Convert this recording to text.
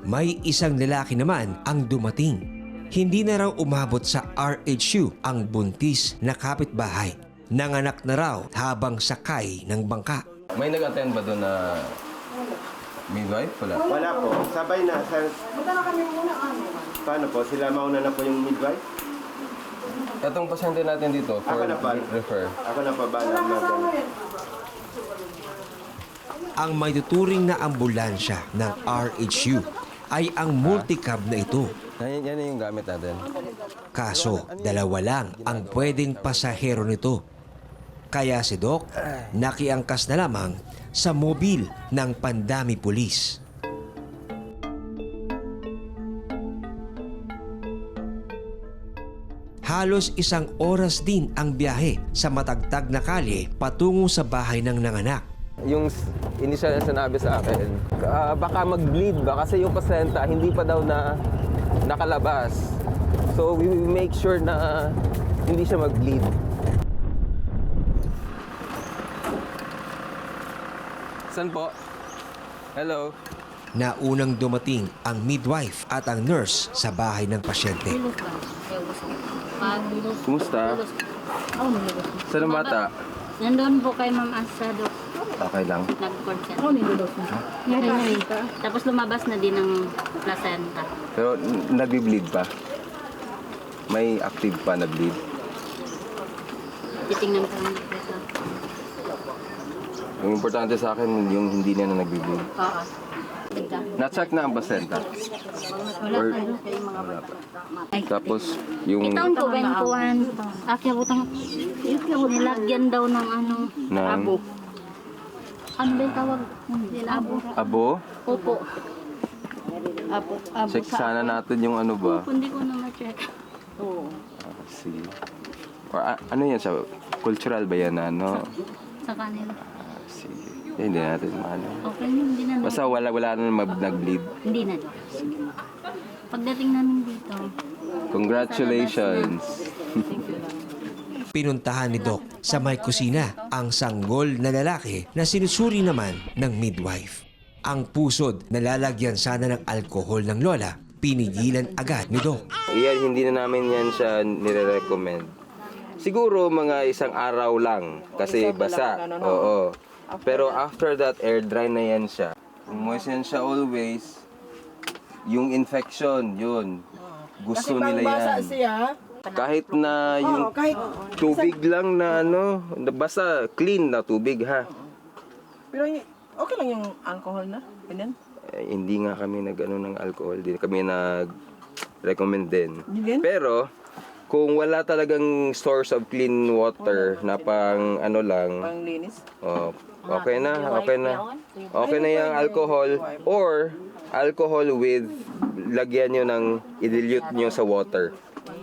May isang lalaki naman ang dumating. Hindi na raw umabot sa RHU ang buntis na kapitbahay. Nanganak na raw habang sakay ng bangka. May nag-attend ba doon na midwife? Wala. Wala po. Sabay na. Paano po? Sila mauna na po yung midwife? Itong pasyente natin dito, for Ako na pa. refer. Ako na pa ba? Ang may tuturing na ambulansya ng RHU ay ang multicab na ito. Yan yung gamit natin. Kaso, dalawa lang ang pwedeng pasahero nito. Kaya si Doc, nakiangkas na lamang sa mobil ng Pandami Pulis. Halos isang oras din ang biyahe sa matagtag na kalye patungo sa bahay ng nanganak. Yung initial na sinabi sa akin, baka mag-bleed ba? Kasi yung placenta hindi pa daw na nakalabas. So we make sure na hindi siya mag-bleed. Saan po? Hello? Naunang dumating ang midwife at ang nurse sa bahay ng pasyente. Kumusta? Saan ang bata? Nandun po kay Ma'am Asado. Okay lang. Nag-court siya. Tapos lumabas na din ng placenta. Pero nagbi-bleed pa? May active pa na bleed? Titingnan ko lang dito. Yung importante sa akin, yung hindi na nagbi-bleed. Oo. Na-check na ang placenta. Wala Or- pa doon kayo mga bata. Ay, Tapos, yung itaon ko, bentuan. Butang, nilagyan daw ng ano, Ng- abo. Ano ba yung tawag? Abo. abo, Opo. Abo. Abo check sana natin yung ano ba. Hindi ko na ma-check. Oo. Sige. Or ano yan siya? Cultural ba yan? Ano? Sa kanila. Sige. Hindi natin maano. Okay, hindi na. Basta wala na nag-bleed. Hindi na daw. Pagdating namin dito, Congratulations. Pinuntahan ni Doc sa may kusina ang sanggol na lalaki na sinusuri naman ng midwife. Ang pusod na lalagyan sana ng alkohol ng lola, pinigilan agad ni Doc. Iyan, hindi na namin yan siya nire-recommend. Siguro mga isang araw lang kasi basa. Oo. Pero after that, air dry na yan siya. Moist yan siya always. Yung infection, yun. Gusto nila yan. Kahit na yung tubig lang na ano, basta clean na tubig ha. Pero okay lang yung alcohol na? Ganyan? Hindi nga kami nag-ano ng alcohol, hindi kami nag-recommend din. Din? Pero kung wala talagang source of clean water na pang ano lang, Panglinis? oh, okay na, okay na. Okay na yung alcohol or alcohol with lagyan nyo ng i-dilute nyo sa water.